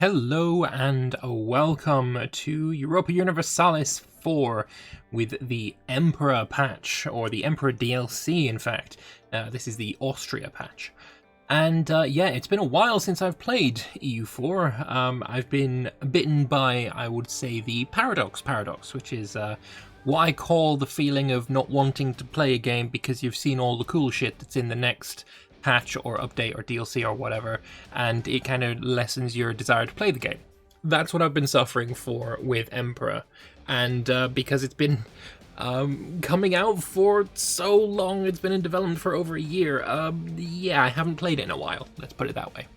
Hello and welcome to Europa Universalis 4 with the Emperor patch, or the Emperor DLC in fact. This is the Austria patch. And yeah, it's been a while since I've played EU4. I've been bitten by, I would say, the paradox, which is what I call the feeling of not wanting to play a game because you've seen all the cool shit that's in the next patch or update or DLC or whatever, and it kind of lessens your desire to play the game. That's what I've been suffering for with Emperor, and because it's been coming out for so long, it's been in development for over a year, yeah, I haven't played it in a while, let's put it that way.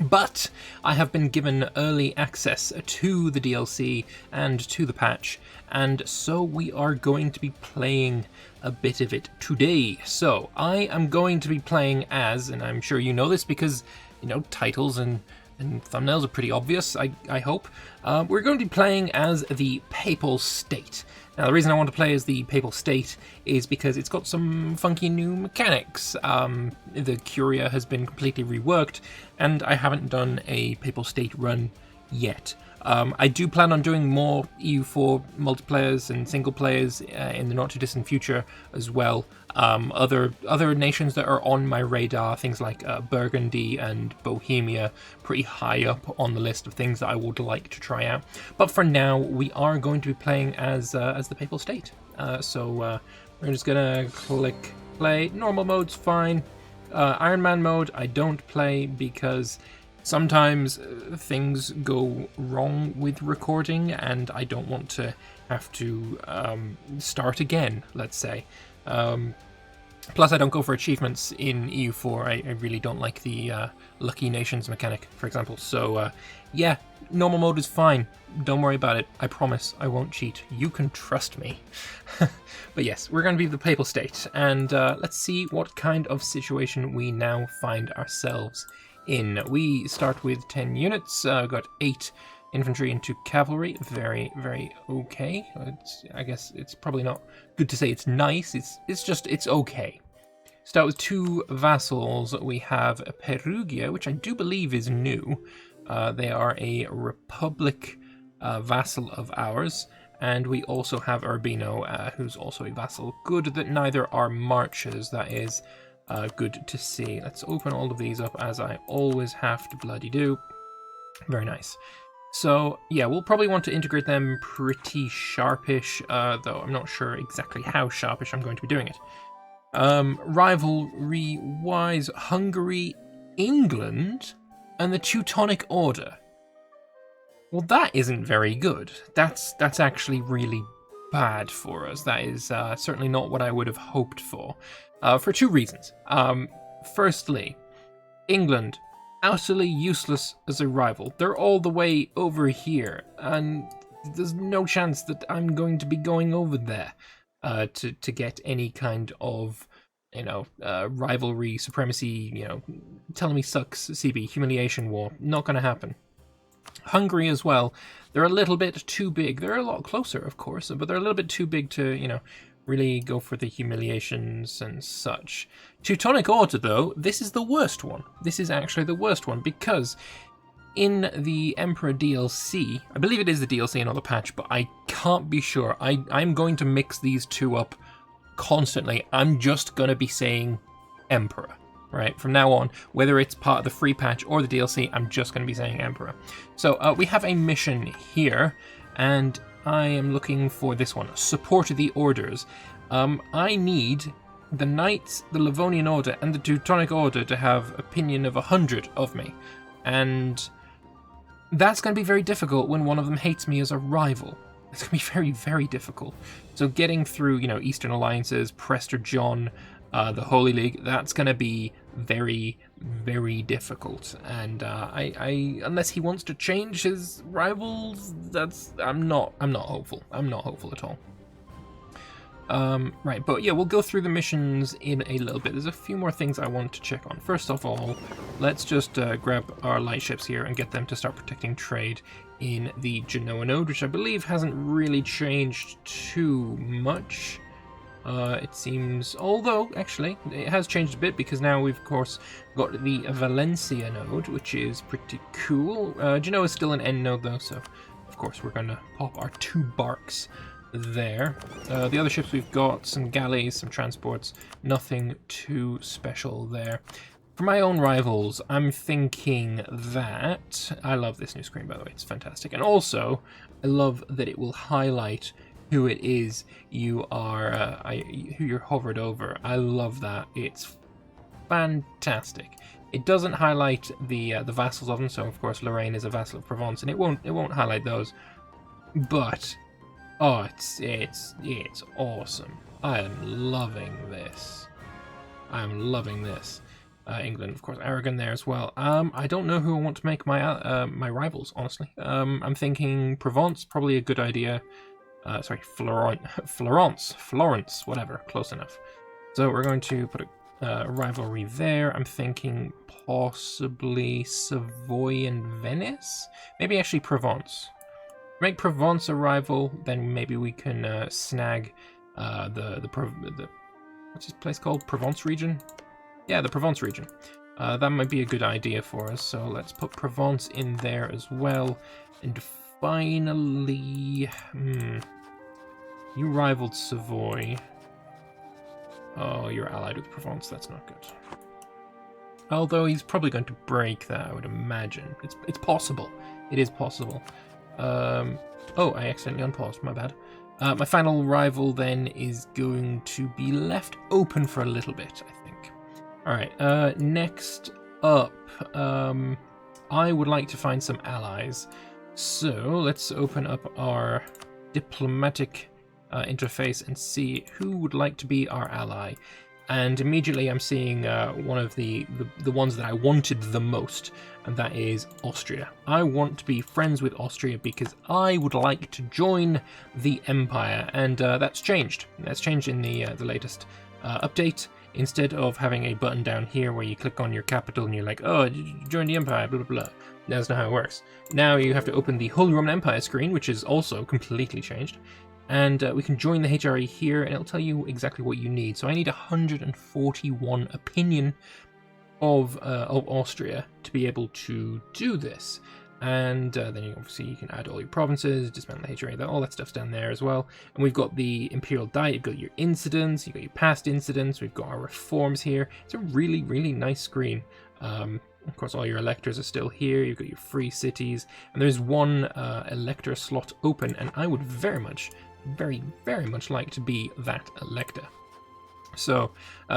But I have been given early access to the DLC and to the patch, and so we are going to be playing a bit of it today. So I am going to be playing as, and I'm sure you know this because, you know, titles and thumbnails are pretty obvious, I hope. We're going to be playing as the Papal State. Now, the reason I want to play as the Papal State is because it's got some funky new mechanics. The Curia has been completely reworked, and I haven't done a Papal State run yet. I do plan on doing more EU4 multiplayers and single players in the not too distant future as well. Other nations that are on my radar, things like Burgundy and Bohemia, pretty high up on the list of things that I would like to try out. But for now, we are going to be playing as the Papal State. So we're just gonna click play. Normal mode's fine. Iron Man mode I don't play because sometimes things go wrong with recording and I don't want to have to start again, let's say. Plus I don't go for achievements in EU4, I really don't like the Lucky Nations mechanic, for example. So yeah, normal mode is fine, don't worry about it, I promise I won't cheat, you can trust me. But yes, we're going to be the Papal State, and let's see what kind of situation we now find ourselves in. We start with 10 units, got 8 infantry and 2 cavalry, very, very okay. I guess it's probably not good to say it's nice, it's okay. Start with 2 vassals. We have Perugia, which I do believe is new. They are a republic vassal of ours, and we also have Urbino, who's also a vassal. Good that neither are marches, that is good to see. Let's open all of these up as I always have to bloody do. Very nice. So yeah, we'll probably want to integrate them pretty sharpish, though I'm not sure exactly how sharpish I'm going to be doing it. Rivalry-wise, Hungary, England, and the Teutonic Order. Well, that isn't very good. That's actually really bad for us. That is certainly not what I would have hoped for 2 reasons. Firstly, England, utterly useless as a rival. They're all the way over here, and there's no chance that I'm going to be going over there to get any kind of, you know, rivalry, supremacy, you know, telling me sucks, CB, humiliation war. Not going to happen. Hungary as well, they're a little bit too big. They're a lot closer, of course, but they're a little bit too big to, you know, really go for the humiliations and such. Teutonic Order, though, this is the worst one. This is actually the worst one, because in the Emperor DLC, I believe it is the DLC and not the patch, but I can't be sure. I'm going to mix these two up constantly. I'm just going to be saying Emperor. Right, from now on, whether it's part of the free patch or the DLC, I'm just going to be saying Emperor. So we have a mission here, and I am looking for this one, Support the Orders. I need the Knights, the Livonian Order, and the Teutonic Order to have opinion of 100 of me. And that's going to be very difficult when one of them hates me as a rival. It's going to be very, very difficult. So getting through, you know, Eastern Alliances, Prester John, the Holy League, that's going to be very, very difficult. And I unless he wants to change his rivals, I'm not hopeful. I'm not hopeful at all. Right, but yeah, we'll go through the missions in a little bit. There's a few more things I want to check on. First of all, let's just grab our light ships here and get them to start protecting trade in the Genoa node, which I believe hasn't really changed too much. It seems, although actually it has changed a bit because now we've of course got the Valencia node, which is pretty cool. Genoa is still an end node though, so of course we're going to pop our 2 barks there. The other ships we've got some galleys, some transports, nothing too special there. For my own rivals, I'm thinking that I love this new screen, by the way. It's fantastic, and also I love that it will highlight who it is you are, who you're hovered over. I love that. It's fantastic. It doesn't highlight the vassals of them, so of course Lorraine is a vassal of Provence, and it won't highlight those. But oh, it's awesome. I am loving this. I am loving this. England, of course, Aragon there as well. I don't know who I want to make my my rivals, honestly. I'm thinking Provence, probably a good idea. Sorry, Florence, whatever, close enough. So we're going to put a rivalry there. I'm thinking possibly Savoy and Venice? Maybe actually Provence. Make Provence a rival, then maybe we can snag the what's this place called? Provence region? Yeah, the Provence region. That might be a good idea for us, so let's put Provence in there as well. And finally, you rivaled Savoy. Oh, you're allied with Provence, that's not good. Although he's probably going to break that, I would imagine. It's possible. It is possible. Oh, I accidentally unpaused, my bad. My final rival then is going to be left open for a little bit, I think. Alright, next up, I would like to find some allies. So let's open up our diplomatic interface and see who would like to be our ally. And immediately I'm seeing one of the ones that I wanted the most, and that is Austria. I want to be friends with Austria because I would like to join the Empire, and that's changed. That's changed in the latest update. Instead of having a button down here where you click on your capital and you're like, oh, join the Empire, blah, blah, blah. That's not how it works. Now you have to open the Holy Roman Empire screen, which is also completely changed. And we can join the HRE here, and it'll tell you exactly what you need. So I need 141 opinion of Austria to be able to do this. And then obviously you can add all your provinces, dismantle the HRE, all that stuff's down there as well. And we've got the Imperial Diet, you've got your incidents, you've got your past incidents, we've got our reforms here. It's a really, really nice screen. Of course, all your electors are still here. You've got your free cities, and there's one elector slot open, and I would very much like to be that elector. So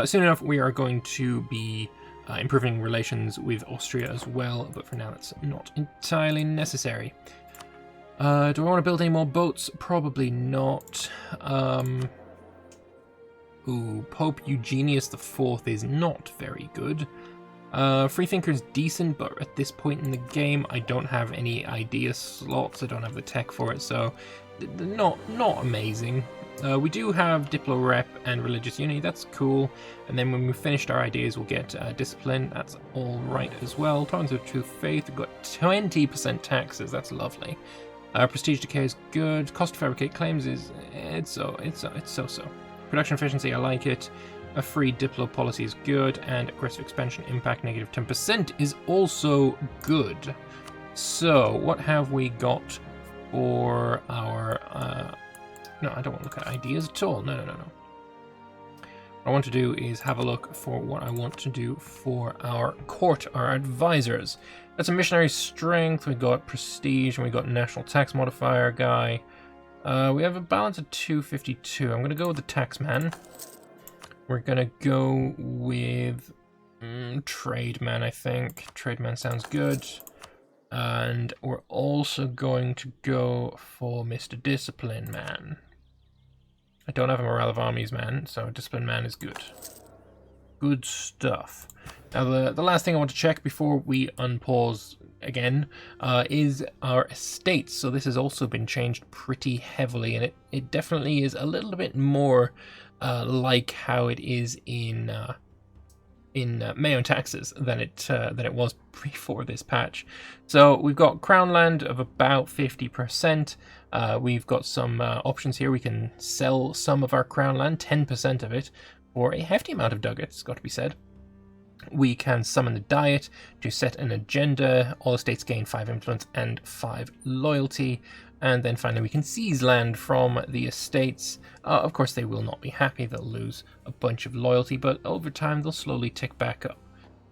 soon enough we are going to be improving relations with Austria as well, but for now that's not entirely necessary. Do I want to build any more boats? Probably not. Ooh, Pope Eugenius IV is not very good. Freethinker's decent, but at this point in the game I don't have any idea slots, I don't have the tech for it, so not amazing. We do have Diplo Rep and Religious Unity, that's cool, and then when we've finished our ideas we'll get Discipline, that's alright as well. Tolerance of True Faith, we've got 20% taxes, that's lovely. Prestige Decay is good, Cost to Fabricate Claims is, it's so-so. Production Efficiency, I like it. A free Diplo policy is good, and aggressive expansion impact negative 10% is also good. So, what have we got for our... No, I don't want to look at ideas at all. No. What I want to do is have a look for what I want to do for our court, our advisors. That's a missionary strength, we got prestige, and we got national tax modifier guy. We have a balance of 252. I'm going to go with the taxman. We're gonna go with Trademan, I think. Trademan sounds good. And we're also going to go for Mr. Discipline Man. I don't have a Morale of Armies man, so Discipline Man is good. Good stuff. Now the last thing I want to check before we unpause again is our estates. So this has also been changed pretty heavily, and it definitely is a little bit more like how it is in mayo taxes than it was before this patch. So we've got crown land of about 50%. We've got some options here. We can sell some of our crown land, 10% of it, for a hefty amount of ducats, got to be said. We can summon the Diet to set an agenda. All estates gain 5 influence and 5 loyalty. And then finally we can seize land from the estates. Of course they will not be happy, they'll lose a bunch of loyalty, but over time they'll slowly tick back up.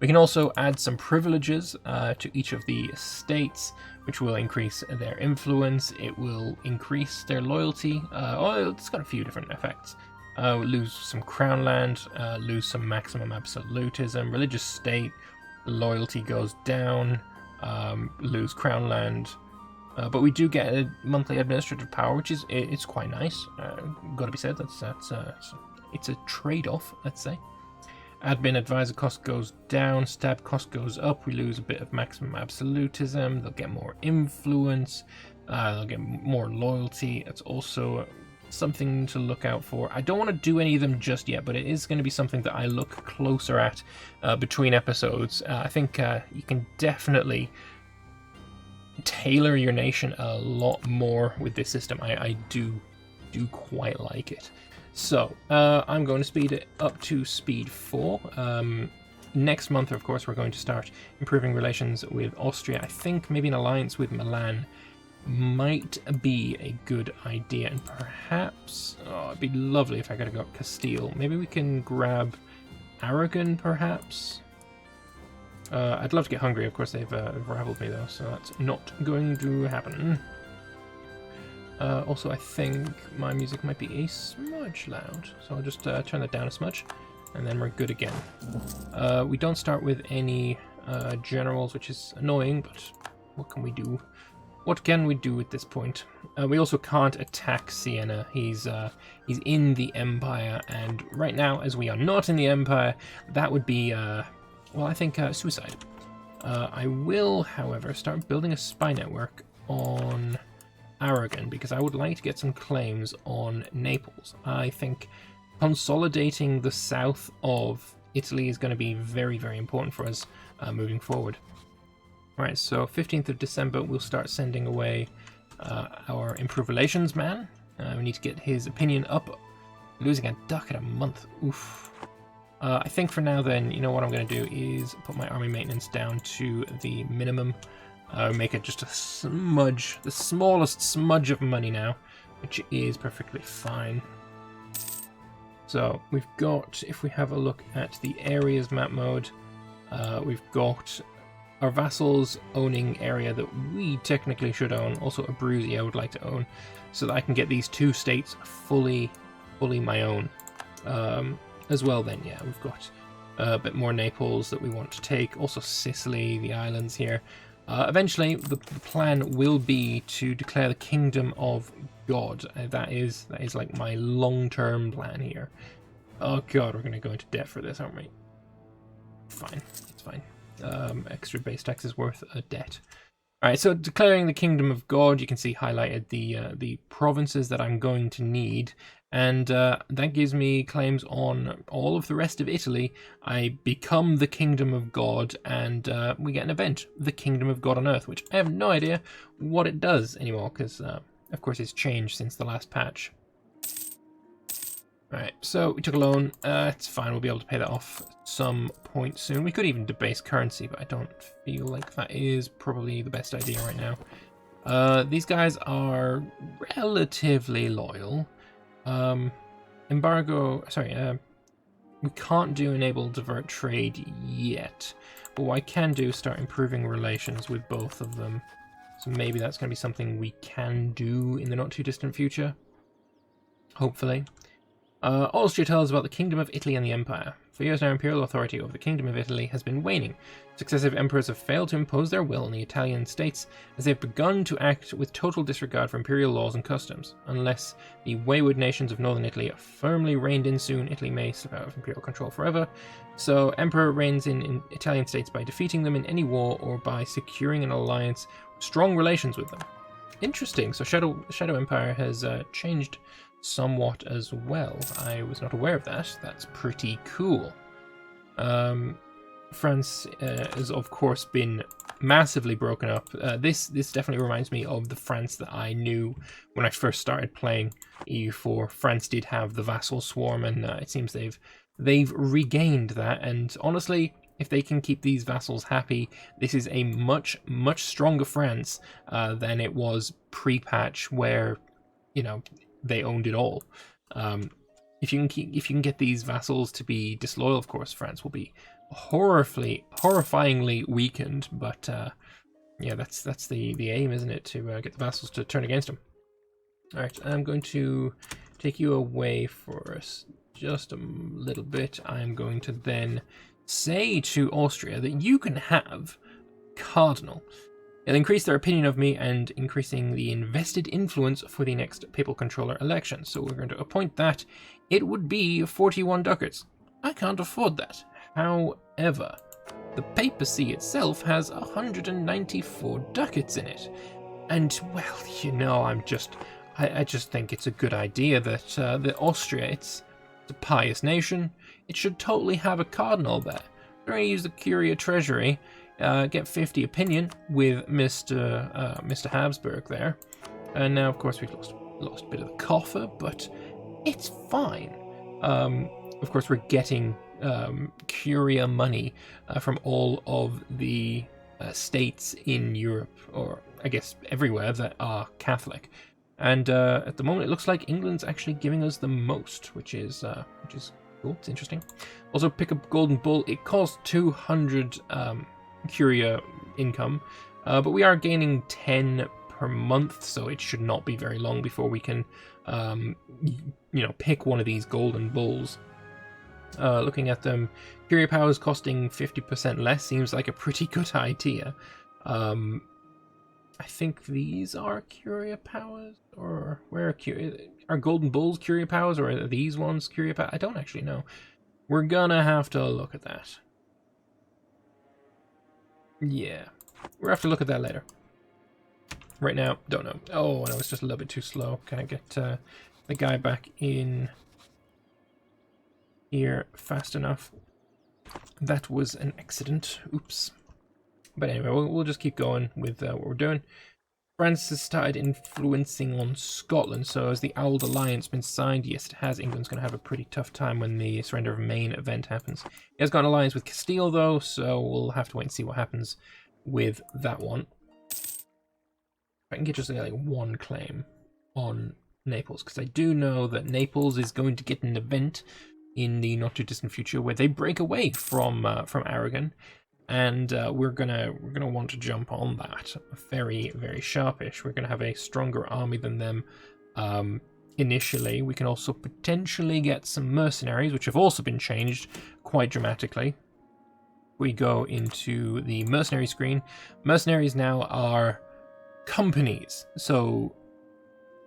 We can also add some privileges to each of the estates, which will increase their influence. It will increase their loyalty. It's got a few different effects. Lose some crown land, lose some maximum absolutism, religious state, loyalty goes down, lose crown land, but we do get a monthly administrative power, which is it's quite nice. Got to be said, it's a trade-off, let's say. Admin advisor cost goes down, stab cost goes up. We lose a bit of maximum absolutism. They'll get more influence. They'll get more loyalty. It's also something to look out for. I don't want to do any of them just yet, but it is going to be something that I look closer at between episodes. I think you can definitely tailor your nation a lot more with this system. I do quite like it. So I'm going to speed it up to speed 4. Next month, of course, we're going to start improving relations with Austria. I think maybe an alliance with Milan might be a good idea, and perhaps it'd be lovely if I could have got Castile. Maybe we can grab Aragon, perhaps. I'd love to get Hungary. Of course, they've rivaled me though, so that's not going to happen. Also, I think my music might be a smudge loud, so I'll just turn that down a smudge, and then we're good again. We don't start with any generals, which is annoying, but what can we do? What can we do at this point? We also can't attack Siena. He's in the Empire, and right now, as we are not in the Empire, that would be, well, I think suicide. I will, however, start building a spy network on Aragon, because I would like to get some claims on Naples. I think consolidating the south of Italy is going to be very, very important for us moving forward. Right, so 15th of December, we'll start sending away our Improved Relations man. We need to get his opinion up. Losing a ducat a month. Oof. I think for now then, you know what I'm going to do is put my army maintenance down to the minimum. Make it just a smudge, the smallest smudge of money now, which is perfectly fine. So we've got, if we have a look at the areas map mode, we've got our vassals owning area that we technically should own, also Abruzzi I would like to own, so that I can get these 2 states fully my own. As well then, yeah, we've got a bit more Naples that we want to take, also Sicily, the islands here. Eventually, the plan will be to declare the Kingdom of God. That is like my long-term plan here. Oh god, we're going to go into debt for this, aren't we? Fine, it's fine. Extra base tax is worth a debt. Alright, so declaring the Kingdom of God, you can see highlighted the provinces that I'm going to need, and that gives me claims on all of the rest of Italy. I become the Kingdom of God, and we get an event, the Kingdom of God on Earth, which I have no idea what it does anymore, because of course it's changed since the last patch. Right, so we took a loan. It's fine, we'll be able to pay that off at some point soon. We could even debase currency, but I don't feel like that is probably the best idea right now. These guys are relatively loyal. Embargo, sorry, we can't do enable divert trade yet, but what I can do is start improving relations with both of them. So maybe that's going to be something we can do in the not too distant future, hopefully. Austria tells about the Kingdom of Italy and the Empire. For years now, imperial authority over the Kingdom of Italy has been waning. Successive emperors have failed to impose their will on the Italian states, as they have begun to act with total disregard for imperial laws and customs. Unless the wayward nations of northern Italy are firmly reined in soon, Italy may slip out of imperial control forever. So, emperor reigns in Italian states by defeating them in any war or by securing an alliance with strong relations with them. Interesting. So, Shadow Empire has changed somewhat as well. I was not aware of that. That's pretty cool. France has, of course, been massively broken up. This definitely reminds me of the France that I knew when I first started playing EU4. France did have the vassal swarm, and it seems they've regained that. And honestly, if they can keep these vassals happy, this is a much stronger France than it was pre-patch, where they owned it all. If you can get these vassals to be disloyal, of course, France will be horrifyingly weakened. But yeah, that's the aim, isn't it? To get the vassals to turn against them. All right, I'm going to take you away for just a little bit. I'm going to then say to Austria that you can have Cardinal. It'll increase their opinion of me and increasing the invested influence for the next papal controller election. So we're going to appoint that. It would be 41 ducats. I can't afford that. However, the Papacy itself has 194 ducats in it. And, well, I just think it's a good idea that the Austria, it's a pious nation. It should totally have a cardinal there. We're going to use the Curia treasury, get 50 opinion with Mr. Habsburg there. And now, of course, we've lost a bit of the coffer, but it's fine. Of course, we're getting Curia money from all of the states in Europe, or I guess everywhere, that are Catholic. And at the moment, it looks like England's actually giving us the most, which is cool. It's interesting. Also, pick up Golden Bull. It costs 200 Curia income, but we are gaining 10 per month, so it should not be very long before we can, pick one of these Golden Bulls. Looking at them, Curia powers costing 50% less seems like a pretty good idea. I think these are Curia powers, or where are Golden Bulls Curia powers, or are these ones Curia powers? I don't actually know. We're gonna have to look at that. Yeah, we'll have to look at that later. Right now, don't know. Oh, no, it's just a little bit too slow. Can I get the guy back in here fast enough? That was an accident. Oops. But anyway, we'll just keep going with what we're doing. France has started influencing on Scotland, so has the Old Alliance been signed? Yes, it has. England's going to have a pretty tough time when the Surrender of Maine event happens. He has got an alliance with Castile, though, so we'll have to wait and see what happens with that one. I can get just like one claim on Naples, because I do know that Naples is going to get an event in the not too distant future where they break away from Aragon. And we're gonna want to jump on that very, very sharpish. We're gonna have a stronger army than them initially. We can also potentially get some mercenaries, which have also been changed quite dramatically. We go into the mercenary screen. Mercenaries now are companies, so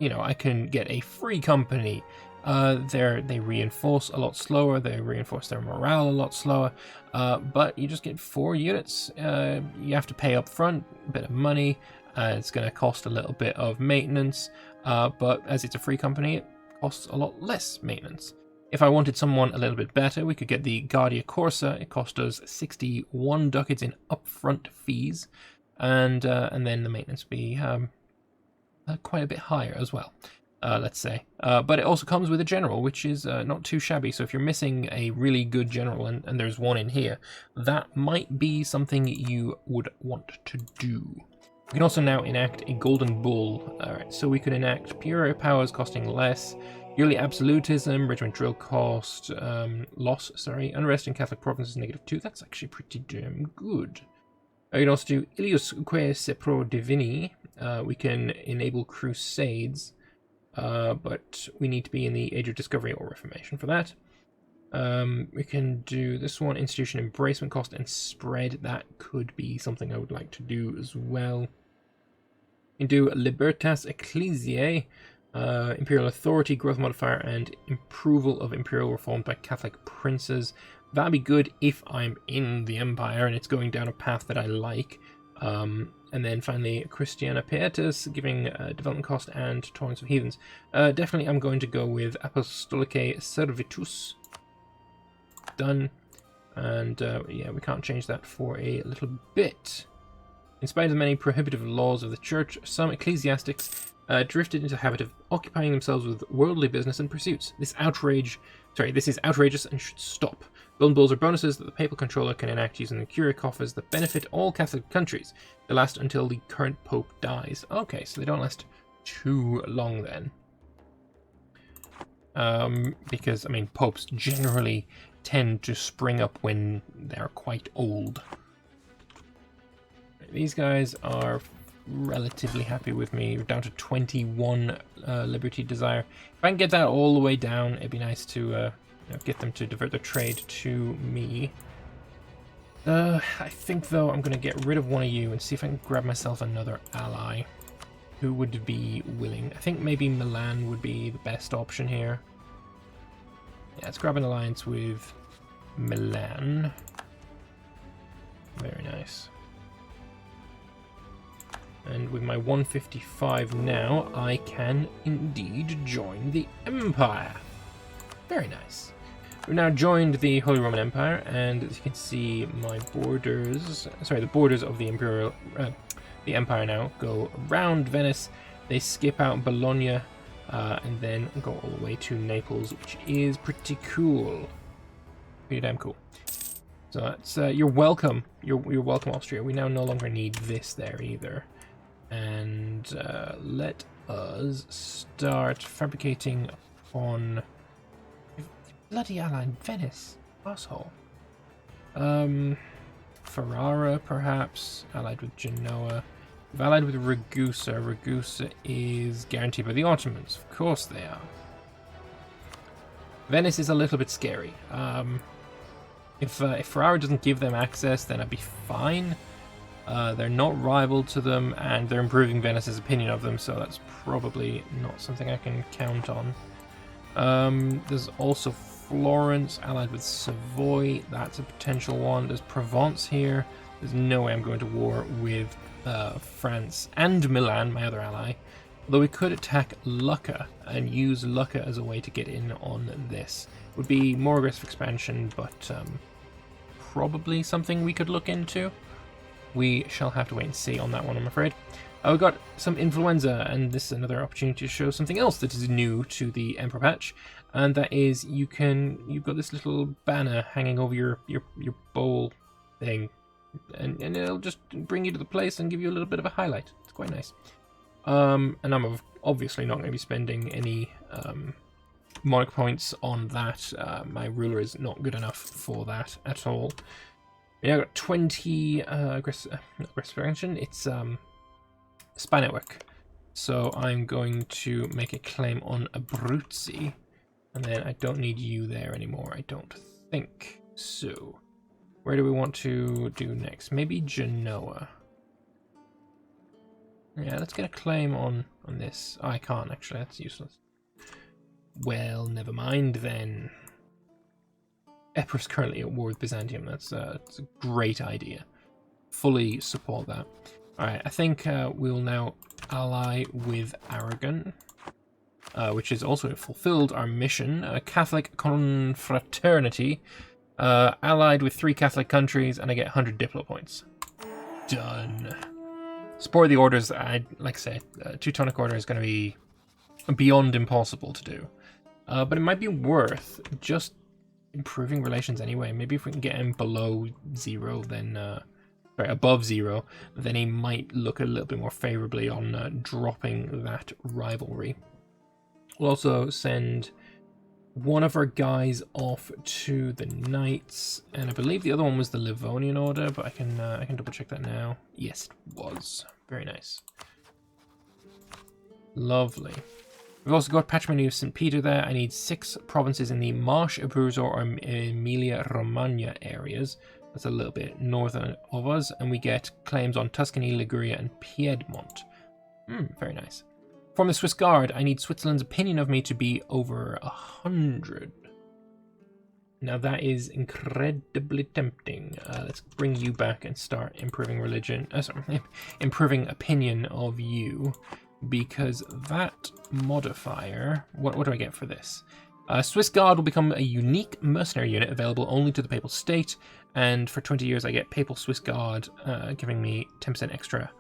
I can get a free company. They reinforce a lot slower, they reinforce their morale a lot slower, but you just get 4 units. You have to pay up front a bit of money, it's going to cost a little bit of maintenance, but as it's a free company, it costs a lot less maintenance. If I wanted someone a little bit better, we could get the Guardia Corsa. It cost us 61 ducats in upfront fees, and then the maintenance would be quite a bit higher as well. Let's say. But it also comes with a general, which is not too shabby. So if you're missing a really good general, and there's one in here, that might be something you would want to do. We can also now enact a Golden Bull. Alright, so we could enact Pure Powers costing less, Yearly Absolutism, Regiment Drill cost, Unrest in Catholic Provinces -2. That's actually pretty damn good. You can also do Ilius Que Sepro Divini. We can enable Crusades. But we need to be in the Age of Discovery or Reformation for that. We can do this one, Institution Embracement Cost and Spread. That could be something I would like to do as well. We can do Libertas Ecclesiae, Imperial Authority, Growth Modifier, and Approval of Imperial Reform by Catholic Princes. That'd be good if I'm in the Empire and it's going down a path that I like. And then finally, Christiana Pietas, giving development cost and Torrents of Heathens. Definitely I'm going to go with Apostolicae Servitus. Done. And yeah, we can't change that for a little bit. In spite of the many prohibitive laws of the church, some ecclesiastics drifted into the habit of occupying themselves with worldly business and pursuits. This is outrageous and should stop. Golden bulls are bonuses that the papal controller can enact using the Curia coffers that benefit all Catholic countries. They last until the current pope dies. Okay, so they don't last too long then. Because, I mean, popes generally tend to spring up when they're quite old. These guys are relatively happy with me. We're down to 21 liberty desire. If I can get that all the way down, it'd be nice to you know, get them to divert their trade to me. I think, though, I'm going to get rid of one of you and see if I can grab myself another ally. Who would be willing? I think maybe Milan would be the best option here. Yeah, let's grab an alliance with Milan. Very nice. And with my 155 now, I can indeed join the Empire. Very nice. We've now joined the Holy Roman Empire, and as you can see, my borders, sorry, the borders of the the Empire now go around Venice. They skip out Bologna, and then go all the way to Naples, which is pretty cool. Pretty damn cool. So that's you're welcome. You're welcome, Austria. We now no longer need this there either. And let us start fabricating on bloody allied Venice, asshole. Ferrara, perhaps, allied with Genoa. We've allied with Ragusa. Ragusa is guaranteed by the Ottomans. Of course they are. Venice is a little bit scary. If Ferrara doesn't give them access, then I'd be fine. They're not rival to them, and they're improving Venice's opinion of them, so that's probably not something I can count on. There's also Florence, allied with Savoy. That's a potential one. There's Provence here. There's no way I'm going to war with France and Milan, my other ally. Although we could attack Lucca and use Lucca as a way to get in on this. It would be more aggressive expansion, but probably something we could look into. We shall have to wait and see on that one, I'm afraid. We've got some influenza, and this is another opportunity to show something else that is new to the Emperor patch, and that is you've got this little banner hanging over your bowl thing, and it'll just bring you to the place and give you a little bit of a highlight. It's quite nice. And I'm obviously not going to be spending any monarch points on that. My ruler is not good enough for that at all. Yeah, I've got 20 aggressive expansion. It's spy network. So I'm going to make a claim on Abruzzi, and then I don't need you there anymore, I don't think. So, where do we want to do next? Maybe Genoa. Yeah, let's get a claim on this. Oh, I can't actually, that's useless. Well, never mind then. Epirus currently at war with Byzantium. That's a great idea. Fully support that. Alright, I think we'll now ally with Aragon, which has also fulfilled our mission. A Catholic confraternity, allied with 3 Catholic countries, and I get 100 Diplo points. Done. Support the orders. Like I said, Teutonic Order is going to be beyond impossible to do. But it might be worth just improving relations anyway. Maybe if we can get him below 0, then sorry, above 0, then he might look a little bit more favorably on dropping that rivalry. We'll also send one of our guys off to the Knights, and I believe the other one was the Livonian Order, but I can double check that now. Yes, it was. Very nice. Lovely. We've also got Patrimony of St. Peter there. I need 6 provinces in the Marche, Abruzzo, or Emilia-Romagna areas. That's a little bit northern of us. And we get claims on Tuscany, Liguria, and Piedmont. Very nice. From the Swiss Guard, I need Switzerland's opinion of me to be over 100. Now that is incredibly tempting. Let's bring you back and start improving religion. Sorry, improving opinion of you. Because that modifier, what do I get for this? Swiss Guard will become a unique mercenary unit available only to the Papal State, and for 20 years I get Papal Swiss Guard, giving me 10% extra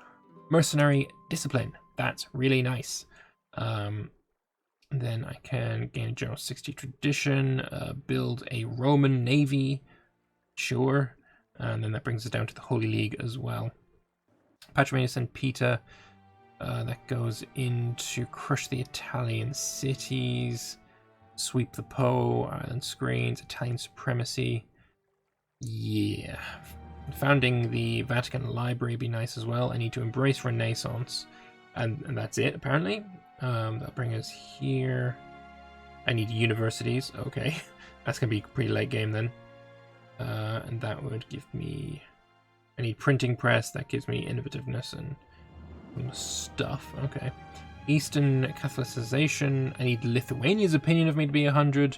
mercenary discipline. That's really nice. Then I can gain a general 60 tradition, build a Roman navy, sure, and then that brings us down to the Holy League as well. Patrimonius and Peter, that goes into crush the Italian cities, sweep the Po, Ireland screens, Italian supremacy. Yeah. Founding the Vatican Library would be nice as well. I need to embrace Renaissance. And that's it, apparently. That'll bring us here. I need universities. Okay. That's going to be pretty late game then. And that would give me... I need printing press. That gives me innovativeness and stuff. Okay. Eastern Catholicization. I need Lithuania's opinion of me to be 100.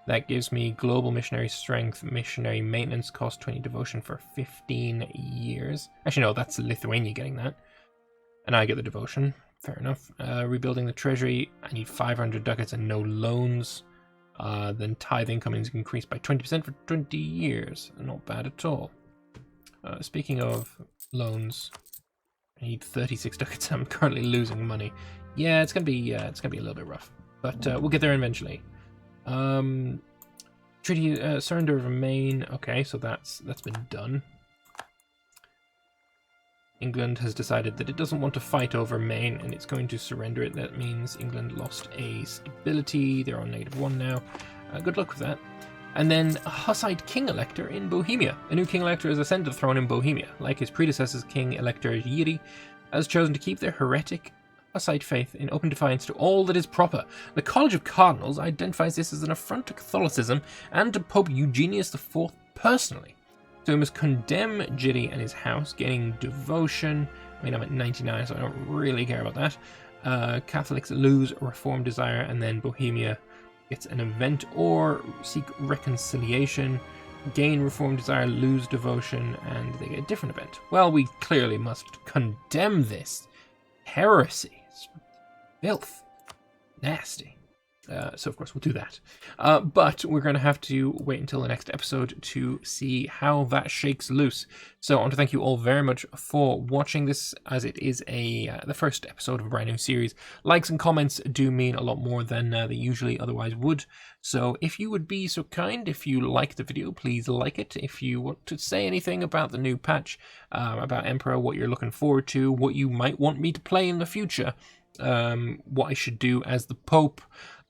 That gives me global missionary strength, missionary maintenance, cost 20 devotion for 15 years. Actually, no, that's Lithuania getting that. And I get the devotion. Fair enough. Rebuilding the treasury. I need 500 ducats and no loans. Then tithe income is increased by 20% for 20 years. Not bad at all. Speaking of loans, I need 36 ducats. I'm currently losing money. Yeah, it's gonna be a little bit rough, but we'll get there eventually. Treaty surrender of Maine. Okay, so that's been done. England has decided that it doesn't want to fight over Maine and it's going to surrender it. That means England lost a stability. They're on -1 now. Good luck with that. And then a Hussite king-elector in Bohemia. A new king-elector has ascended the throne in Bohemia. Like his predecessors, king-elector Jiri has chosen to keep their heretic Hussite faith in open defiance to all that is proper. The College of Cardinals identifies this as an affront to Catholicism and to Pope Eugenius IV personally. So we must condemn Jiri and his house, gaining devotion. I mean, I'm at 99, so I don't really care about that. Catholics lose reform desire, and then Bohemia gets an event or seek reconciliation. Gain reform desire, lose devotion, and they get a different event. Well, we clearly must condemn this heresy. It's filth. Nasty. So of course we'll do that. But we're going to have to wait until the next episode to see how that shakes loose. So I want to thank you all very much for watching this, as it is the first episode of a brand new series. Likes and comments do mean a lot more than they usually otherwise would. So if you would be so kind, if you like the video, please like it. If you want to say anything about the new patch, about Emperor, what you're looking forward to, what you might want me to play in the future, what I should do as the Pope,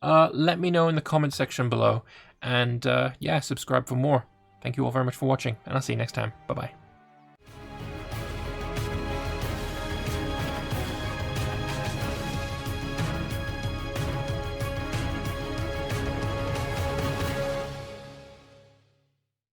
let me know in the comment section below, and yeah, subscribe for more. Thank you all very much for watching, and I'll see you next time. Bye bye.